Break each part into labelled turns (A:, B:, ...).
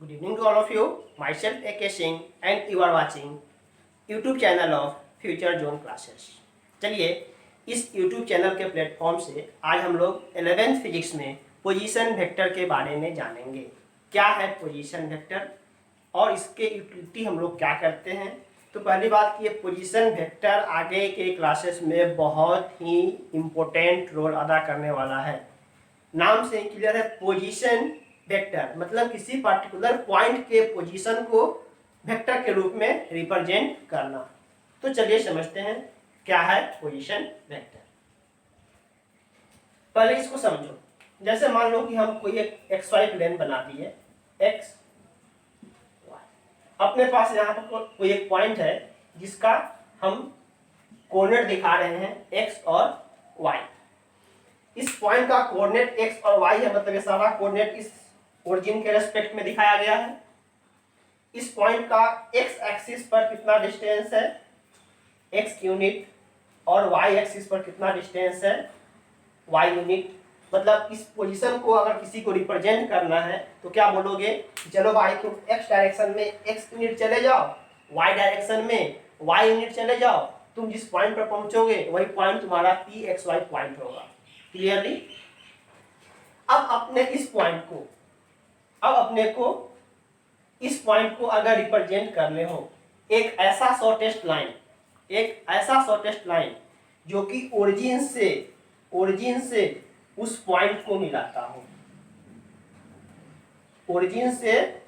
A: Good evening to all of you. Myself A.K. Singh and you are watching YouTube channel of Future Zone Classes. चलिए इस YouTube channel के platform से आज हम लोग 11th physics में पोजीशन वेक्टर के बारे में जानेंगे। क्या है पोजीशन वेक्टर और इसके यूटिलिटी हम लोग क्या करते हैं। तो पहली बात कि ये पोजीशन वेक्टर आगे के क्लासेस में बहुत ही इम्पोर्टेंट रोल अदा करने वाला है। नाम से क्लियर है, पोजीशन वेक्टर मतलब किसी पर्टिकुलर पॉइंट के पोजीशन को वेक्टर के रूप में रिप्रेजेंट करना। तो चलिए समझते हैं क्या है पोजीशन वेक्टर। पहले इसको समझो। जैसे मान लो कि हम कोई एक एक्स वाई प्लेन बना दिए, एक्स वाई। अपने पास यहाँ पर कोई एक पॉइंट है जिसका हम कोऑर्डिनेट दिखा रहे हैं एक्स और वाई। इस पॉइंट का कोऑर्डिनेट एक्स और वाई है, मतलब ये सारा कोऑर्डिनेट इस ओरिजिन के रेस्पेक्ट में दिखाया गया है। इस पॉइंट का एक्स एक्सिस पर कितना डिस्टेंस है, एक्स यूनिट, और वाई एक्सिस पर कितना डिस्टेंस है, वाई यूनिट। मतलब इस पोजीशन को अगर किसी को रिप्रेजेंट करना है तो क्या बोलोगे, चलो भाई तुम एक्स डायरेक्शन में एक्स यूनिट चले जाओ, वाई डायरेक्शन में वाई यूनिट चले जाओ। तुम जिस पॉइंट पर पहुंचोगे वही पॉइंट तुम्हारा पी एक्स वाई पॉइंट होगा। क्लियरली। अब अपने इस पॉइंट को अगर रिप्रेजेंट करने हो एक ऐसा शॉर्टेस्ट लाइन जो कि ओरिजिन से उस पॉइंट को मिलाता हो, ओरिजिन से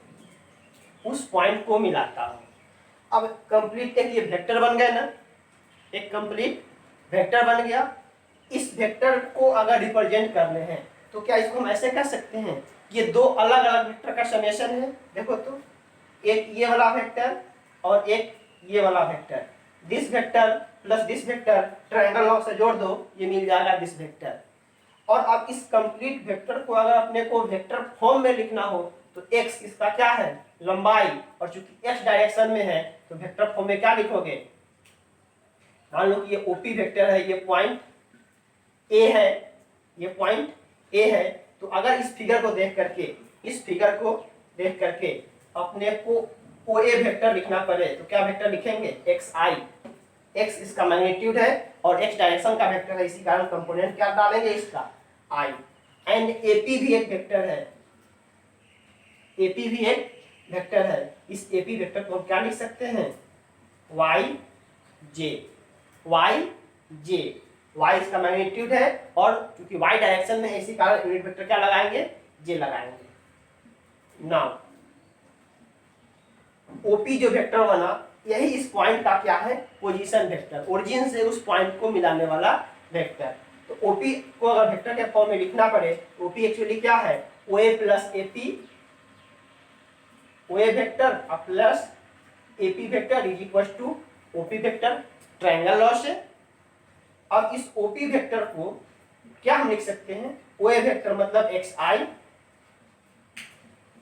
A: उस पॉइंट को मिलाता हो। अब कंप्लीट एक ये वेक्टर बन गया ना, एक कंप्लीट वेक्टर बन गया। इस वेक्टर को अगर रिप्रेजेंट करने हैं तो क्या इसको हम ऐसे कर सकते हैं, ये दो अलग अलग वेक्टर का समेशन है। देखो तो एक ये वाला वेक्टर और एक ये वाला vector, this vector plus this vector triangle law से जोड़ दो, ये मिल जाएगा दिस वेक्टर। और अब इस कंप्लीट वेक्टर को अगर अपने को वेक्टर फॉर्म में लिखना हो तो x इसका क्या है, लंबाई, और चूंकि x डायरेक्शन में है तो वेक्टर फॉर्म में क्या लिखोगे। मान लो कि ये ओपी वेक्टर है, ये पॉइंट ए है, ये पॉइंट ए है। तो अगर इस फिगर को देख करके अपने को ओ ए वेक्टर लिखना पड़े तो क्या वेक्टर लिखेंगे, एक्स आई। एक्स इसका मैग्नीट्यूड है और एक्स डायरेक्शन का वेक्टर है, इसी कारण कंपोनेंट क्या डालेंगे इसका, आई। एंड एपी भी एक वेक्टर है, इस एपी वेक्टर को हम क्या लिख सकते हैं, वाई जे। y इसका मैग्नीट्यूड है और क्योंकि y डायरेक्शन में है इसी कारण यूनिट वेक्टर क्या लगाएंगे, j लगाएंगे। नाउ OP जो वेक्टर बना यही इस पॉइंट का क्या है, पोजीशन वेक्टर, ओरिजिन से उस पॉइंट को मिलाने वाला वेक्टर। तो OP को अगर वेक्टर के फॉर्म में लिखना पड़े, OP एक्चुअली क्या है, OA plus AP, OA vector plus AP vector is equal to OP vector triangle law से। अब इस OP वेक्टर को क्या हम लिख सकते हैं, OA वेक्टर मतलब xi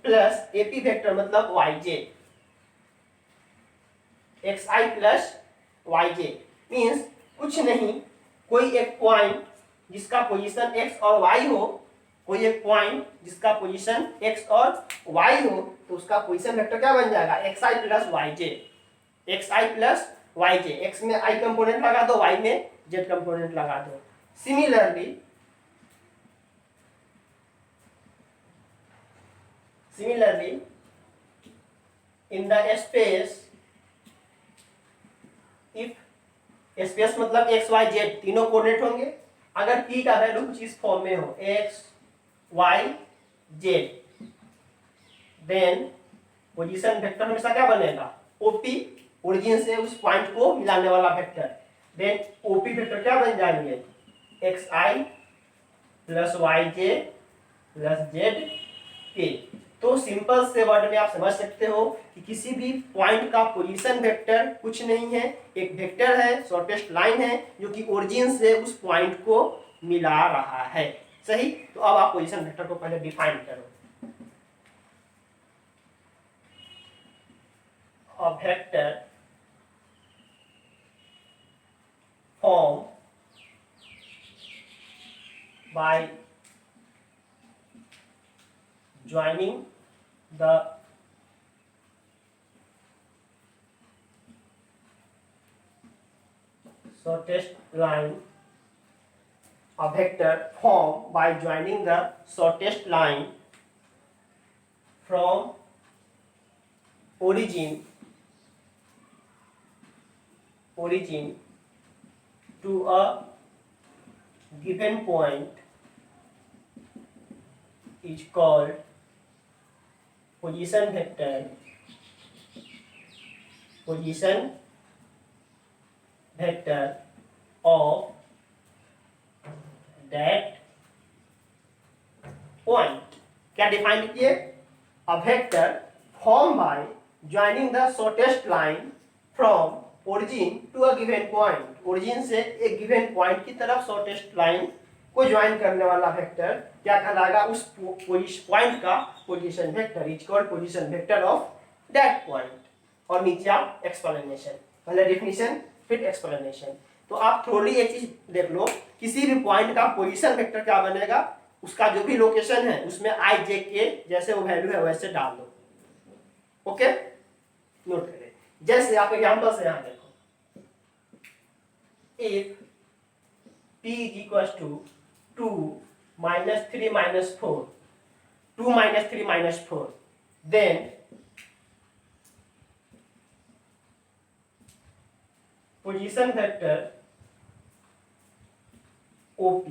A: प्लस AP वेक्टर मतलब yj, xi plus yj means कुछ नहीं, कोई एक पॉइंट जिसका पोजीशन x और y हो, कोई एक पॉइंट जिसका पोजीशन x और y हो तो उसका पोजीशन वेक्टर क्या बन जाएगा, xi प्लस yj। x में i कंपोनेंट लगा दो, y में z कंपोनेंट लगा दो। सिमिलरली इन द स्पेस मतलब x y z तीनों कोऑर्डिनेट होंगे। अगर p का वैल्यू कुछ इस फॉर्म में हो x y z, then position vector हमेशा क्या बनेगा, OP, ओरिजिन से उस पॉइंट को मिलाने वाला वेक्टर। देन OP वेक्टर क्या बन जाएंगे, xi plus yj plus zk। तो सिंपल से वर्ड में आप समझ सकते हो कि किसी भी पॉइंट का पोजीशन वेक्टर कुछ नहीं है, एक वेक्टर है, शॉर्टेस्ट लाइन है जो कि ओरिजिन से उस पॉइंट को मिला रहा है। सही। तो अब आप पोजीशन वेक्टर को पहले डिफाइन करो। A vector formed by joining the shortest line, a vector formed by joining the shortest line from origin to a given point is called position vector of that point. क्या define किए? A vector form by joining the shortest line from origin to a given point. Origin से एक given point की तरफ shortest line को join करने वाला vector क्या कहलाएगा? उस पॉइंट का position vector is called position vector of that point. और नीचे आप एक्सप्लेनेशन, पहले डेफिनेशन फिर एक्सप्लेनेशन। तो आप थोड़ी एक चीज देख लो, किसी भी पॉइंट का पोजीशन वेक्टर क्या बनेगा? उसका जो भी लोकेशन है उसमें आई जे के जैसे वो वैल्यू है वैसे डाल दो। ओके, नोट करें। जैसे आप एग्जांपल से यहां देखो, if p is equals to 2 minus 3 minus 4, 2 minus 3 minus 4, then position vector OP,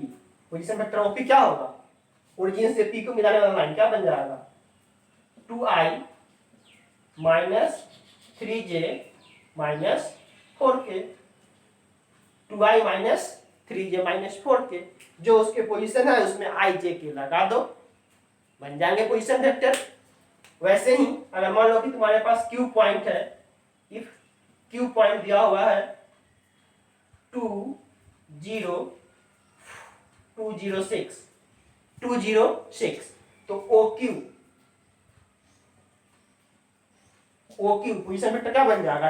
A: position vector OP क्या होगा? ओरिजिन से P को मिलाने वाला लाइन क्या बन जाएगा? 2i minus 3j minus 4k, 2i minus 3j minus 4k, जो उसके पोजीशन है उसमें i j k लगा दो, बन जाएंगे पोजीशन वेक्टर। वैसे ही अगर मान लो कि तुम्हारे पास Q पॉइंट है, इफ Q पॉइंट दिया हुआ है 206, तो OQ पोजीशन वेक्टर क्या बन जाएगा?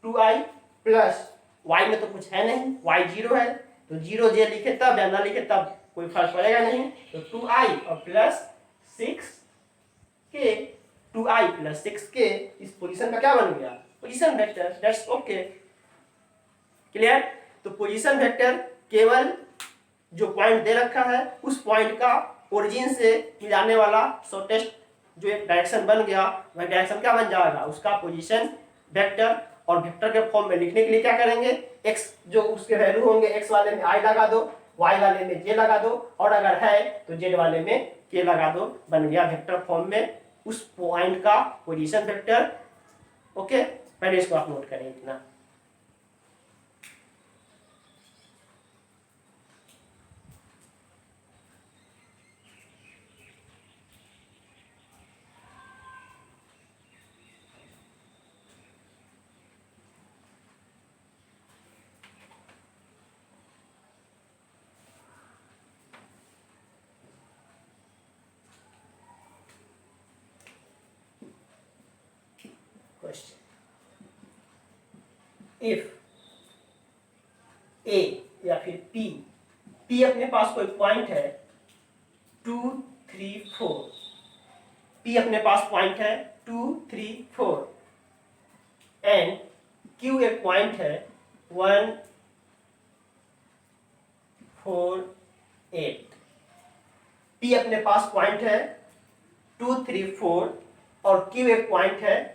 A: 2i प्लस y में तो कुछ है नहीं, y 0 है, तो 0j लिखे तब या ना लिखे तब कोई फर्क पड़ेगा नहीं। तो 2i और plus 6k, 2i plus 6k इस पोजीशन का क्या बन गया? Position vector. That's okay, clear? तो पोजीशन वेक्टर केवल जो पॉइंट दे रखा है उस पॉइंट का ओरिजिन से मिलाने वाला शॉर्टेस्ट जो एक डायरेक्शन बन गया, वह डायरेक्शन क्या बन जाएगा? उसका पोजीशन वेक्टर। और वेक्टर के फॉर्म में लिखने के लिए क्या करेंगे? x जो उसके वैल्यू होंगे, x वाले में i लगा दो, y वाले में j लगा दो, और अगर है तो z वाले में k लगा दो, बन गया वेक्टर फॉर्म में उस पॉइंट का पोजीशन वेक्टर। ओके, पहले इसको आप नोट करें इतना। क्वेश्चन, इफ ए या फिर पी अपने पास कोई पॉइंट है 2, 3, 4, पी अपने पास पॉइंट है 2, 3, 4 एंड क्यू एक पॉइंट है 1, 4, 8। पी अपने पास पॉइंट है 2, 3, 4 और क्यू एक पॉइंट है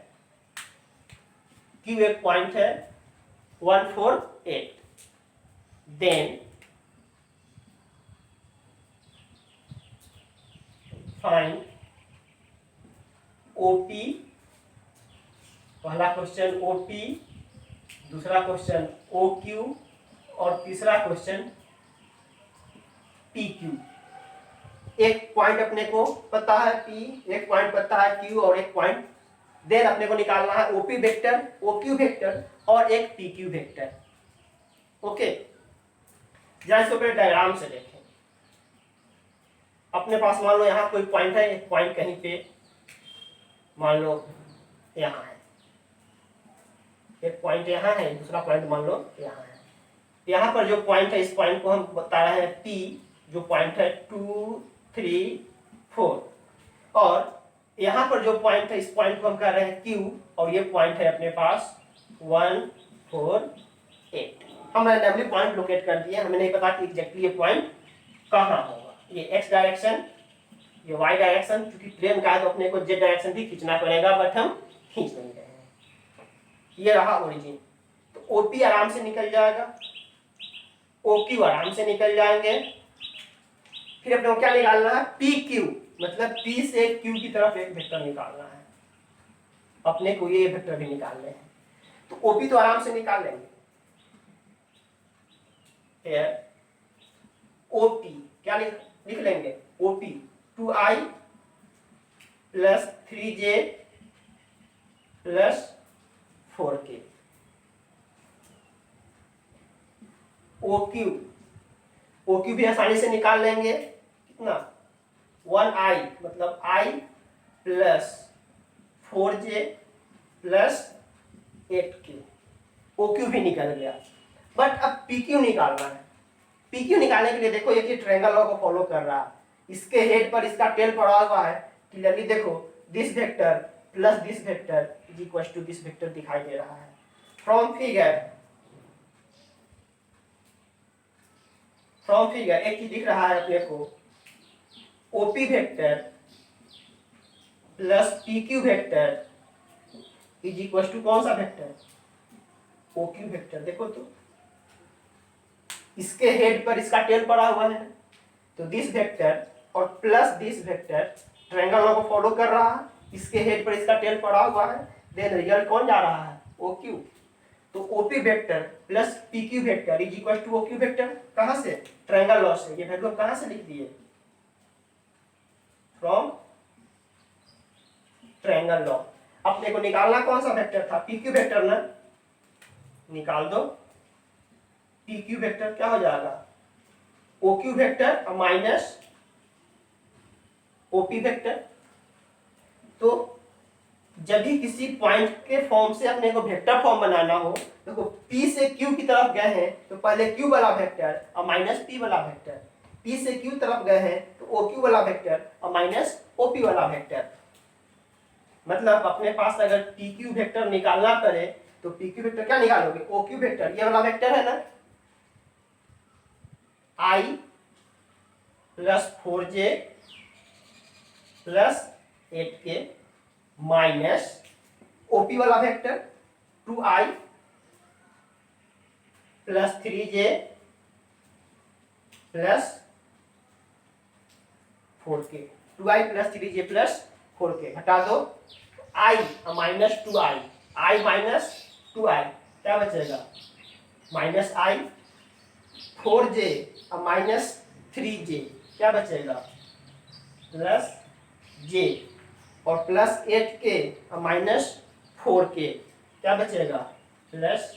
A: 1, 4, 8। Then find OP. पहला क्वेश्चन ओपी, दूसरा क्वेश्चन ओक्यू और तीसरा क्वेश्चन पीक्यू। एक पॉइंट अपने को पता है पी, एक पॉइंट पता है क्यू और एक पॉइंट देन अपने को निकालना है ओपी वेक्टर, ओक्यू वेक्टर और एक पीक्यू वेक्टर। ओके, जरा इसको पहले डायग्राम से देखें। अपने पास मान लो यहाँ कोई पॉइंट है, एक पॉइंट कहीं पे मान लो यहाँ है, एक पॉइंट यहाँ है, दूसरा पॉइंट मान लो यहाँ है। यहाँ पर जो पॉइंट है इस पॉइंट को हम बता रहे हैं पी, जो पॉइंट है 2, 3, 4 और यहाँ पर जो पॉइंट है इस पॉइंट को हम कह रहे हैं क्यू और ये पॉइंट है अपने पास 1, 4 8। हम रैंडमली पॉइंट लोकेट कर दिए, हमें नहीं पता कि एग्जैक्टली ये पॉइंट कहाँ होगा। ये एक्स डायरेक्शन, ये वाई डायरेक्शन, क्योंकि प्लेन का है तो अपने को जेड डायरेक्शन भी खींचना पड़ेगा, बट हम खींच नहीं रहे हैं। ये रहा ओरिजिन। तो ओपी आराम से निकल जाएगा, ओक्यू आराम से निकल जाएंगे। फिर अपने को क्या निकालना है, पी क्यू, मतलब पी से क्यू की तरफ एक वेक्टर निकालना है। अपने को ये वेक्टर भी निकालने हैं, तो ओपी तो आराम से निकाल लेंगे। ओपी क्या लिख लेंगे, OP 2i plus 3j plus 4k। OQ, OQ भी आसानी से निकाल लेंगे, कितना 1i मतलब i plus 4j plus 8k। OQ भी निकल गया। बट अब पीक्यू निकालना है। पीक्यू निकालने के लिए देखो ये ट्रायंगल लॉ को फॉलो कर रहा है, इसके हेड पर इसका टेल पड़ा हुआ है। क्लियरली देखो, this vector plus this vector is equal to this vector दिखाई दे रहा है। फ्रॉम फिगर एक चीज दिख रहा है अपने को, OP vector plus PQ vector is equal to कौन सा वेक्टर, ओक्यू वेक्टर। देखो तो इसके हेड पर इसका टेल पड़ा हुआ है, तो दिस वेक्टर और plus this vector triangle law को फॉलो कर रहा है, इसके हेड पर इसका टेल पड़ा हुआ है, देन रिजल्ट कौन जा रहा है, ओक्यू। तो OP vector plus PQ vector is equal to OQ vector. कहां से, ट्रायंगल लॉ से। ये वैल्यू कहां से लिख दिए, फ्रॉम ट्रायंगल लॉ। अपने को निकालना कौन सा वेक्टर था, पीक्यू वेक्टर ना, निकाल दो। पीक्यू वेक्टर क्या हो जाएगा, OQ vector minus OP vector. तो जब भी किसी पॉइंट के फॉर्म से अपने को वेक्टर फॉर्म बनाना हो, देखो P से Q की तरफ गए हैं तो पहले Q वाला वेक्टर और माइनस P वाला वेक्टर, P से Q तरफ गए हैं तो OQ वाला वेक्टर और माइनस OP वाला वेक्टर। मतलब अपने पास अगर PQ वेक्टर निकालना पड़े तो PQ वेक्टर क्या निकालोगे, OQ वेक्टर, ये वाला वेक्टर है ना, I plus 4j plus 8k minus OP वाला vector 2i plus 3j plus 4k। 2i plus 3j plus 4k हटा दो, i minus 2i, i minus 2i क्या बचेगा, minus i, 4j minus 3j क्या बचेगा, प्लस j, और plus 8k minus 4k क्या बचेगा, प्लस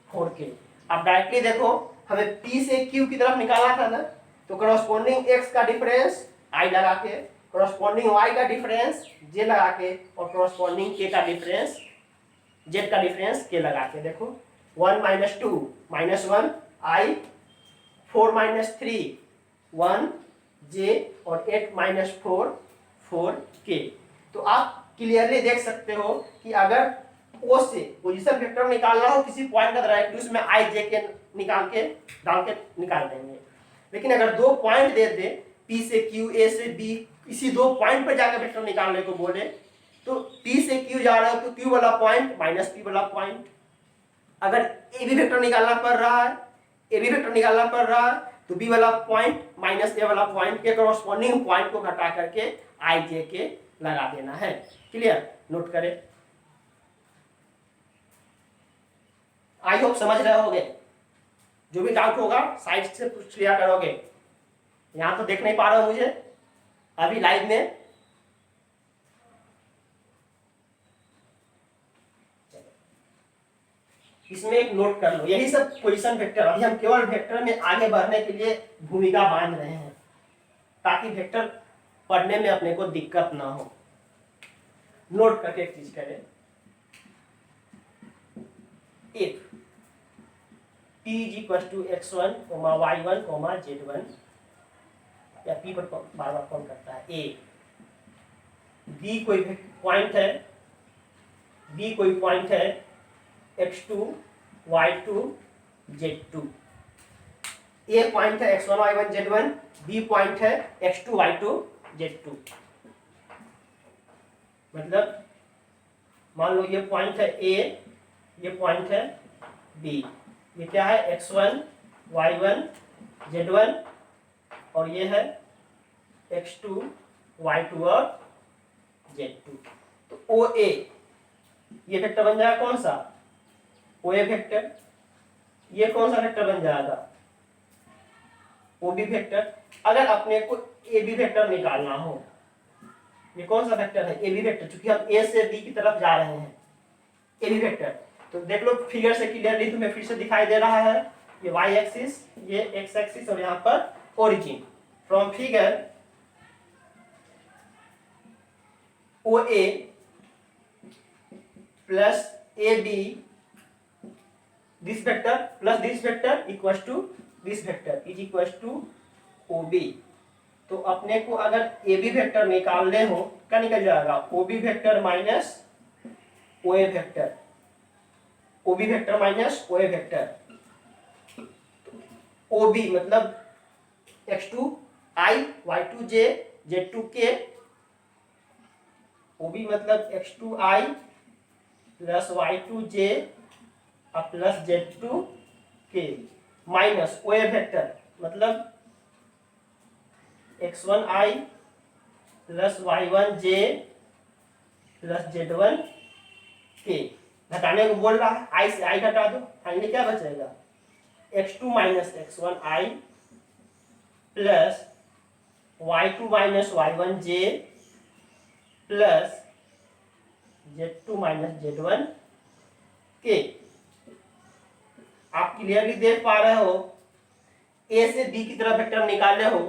A: 4k। अब डायरेक्टली देखो हमें P से Q की तरफ निकालना था ना, तो करस्पॉन्डिंग x का डिफरेंस I लगा के, करस्पॉन्डिंग y का डिफरेंस j लगा के, और करस्पॉन्डिंग k का डिफरेंस z का डिफरेंस k लगा के। देखो 1 minus 2 minus 1 I, 4 minus 3 1 j, और 8 माइनस 4 4k। तो आप क्लियरली देख सकते हो कि अगर O से पोजीशन वेक्टर निकालना हो किसी पॉइंट का, डायरेक्टली उसमें i j के निकाल के डाल के निकाल देंगे। लेकिन अगर दो पॉइंट दे दे, P से Q, A से B, इसी दो पॉइंट पर जाकर वेक्टर निकालने को बोले, तो P से Q जा रहा है तो Q वाला पॉइंट माइनस P वाला पॉइंट। अगर A भी वेक्टर निकालना पड़ रहा है, A भी वेक्टर निकालना पड़ रहा है, तो B वाला पॉइंट माइनस A वाला पॉइंट के करस्पॉन्डिंग पॉइंट को घटा करके i j के लगा देना है। क्लियर, नोट करें। आई होप समझ रहे होगे, जो भी डाउट होगा साइड से पूछ लिया करोगे। यहां तो देख नहीं पा रहे हो मुझे अभी लाइव में, इसमें एक नोट कर लो, यही सब पोजीशन वेक्टर। अभी हम केवल वेक्टर में आगे बढ़ने के लिए भूमिका बांध रहे हैं, ताकि वेक्टर पढ़ने में अपने को दिक्कत ना हो। नोट करके एक चीज करें, if P is equal to x1, y1, z1, या P पर बार बार कौन करता है, A, B कोई पॉइंट है, B कोई पॉइंट है x2 y2 z2। ए पॉइंट है x1 y1 z1, B point है x2 y2 z2। मतलब मान लो ये पॉइंट है ए, ये पॉइंट है बी, ये क्या है x1 y1 z1 और ये है x2 y2 और z2। तो ओ ए ये वेक्टर बन जाएगा कौन सा, ओ ए वेक्टर। ये कौन सा वेक्टर बन जाएगा, ओ बी वेक्टर। अगर अपने को ए बी वेक्टर निकालना हो, ये कौन सा वेक्टर है, ए बी वेक्टर, क्योंकि हम ए से बी की तरफ जा रहे हैं, ए बी वेक्टर। तो देख लो फिगर से क्लियरली तुम्हें फिर से दिखाई दे रहा है, ये y एक्सिस, ये x एक्सिस और यहाँ पर origin. From figure O A plus A B, this vector plus this vector equals to this vector is equals to O B. तो अपने को अगर ए बी वेक्टर निकालने हो, क्या निकल जाएगा, O B vector minus O A vector, O B vector minus O A vector. O B मतलब x2 i y2 j z2 k, O B मतलब x2 i plus y2 j plus z2 k minus O A vector मतलब x1 i plus y1 j plus z1 k। घटाने को बोल रहा है, i से i घटा दो, फाइनली क्या बचेगा, x2 minus x1 i plus y2 minus y1 j plus z2 minus z1 k। आप क्लियरली देख पा रहे हो, ए से बी की तरफ वेक्टर निकाले हो,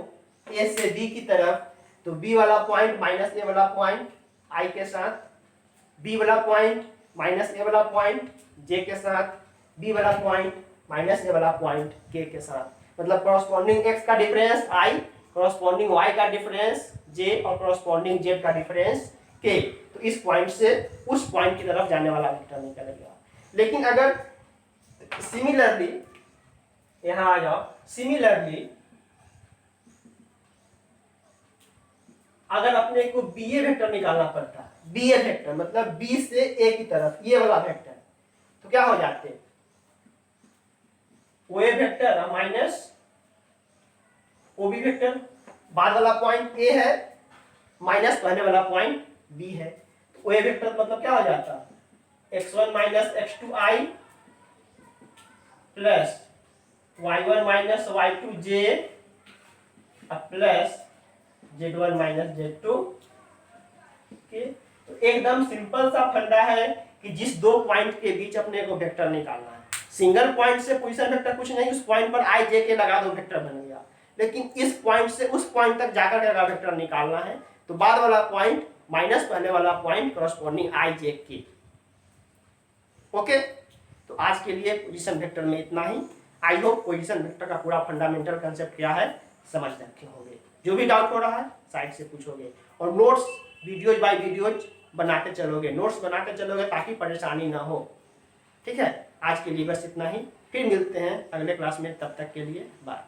A: ए से बी की तरफ, तो बी वाला पॉइंट माइनस ए वाला पॉइंट आई के साथ, बी वाला पॉइंट माइनस ए वाला पॉइंट जे के साथ, बी वाला पॉइंट माइनस ए वाला पॉइंट के साथ। मतलब कॉरस्पॉन्डिंग एक्स का डिफरेंस आई, कॉरस्पॉन्डिंग वाई का डिफरेंस जे और कॉरस्पॉन्डिंग जेड का डिफरेंस के। तो इस पॉइंट से उस पॉइंट की तरफ जाने वाला वेक्टर निकलेगा। लेकिन अगर सिमिलरली यहां आ जाओ, सिमिलरली अगर अपने को बी ए वेक्टर निकालना पड़ता है, बी ए वेक्टर मतलब बी से ए की तरफ ये वाला वेक्टर, तो क्या हो जाते, O A vector minus O B vector, बाद वाला पॉइंट ए है माइनस पहले वाला पॉइंट बी है। तो ओ ए वेक्टर मतलब क्या हो जाता, x1 minus x2 i plus y1 minus y2 j plus z1 minus z2 के। तो एकदम सिंपल सा फंडा है कि जिस दो पॉइंट के बीच अपने को वेक्टर निकालना है, सिंगल पॉइंट से पोजीशन वेक्टर कुछ नहीं, उस पॉइंट पर i j के लगा दो वेक्टर बन गया। लेकिन इस पॉइंट से उस पॉइंट तक जाकर के अगर वेक्टर निकालना है, तो बाद वाला पॉइंट माइनस पहले वाला पॉइंट कॉरस्पॉन्डिंग i j के। ओके, तो आज के लिए पोजीशन वेक्टर में इतना ही। आई होप पोजीशन वेक्टर का पूरा फंडामेंटल कंसेप्ट क्या है समझ रखे होंगे। जो भी डाउट हो रहा है साइड से पूछोगे, और नोट्स वीडियोज बाय वीडियोज बनाते चलोगे, नोट्स बनाते चलोगे ताकि परेशानी ना हो। ठीक है, आज के लिए बस इतना ही, फिर मिलते हैं अगले क्लास में, तब तक के लिए बाय।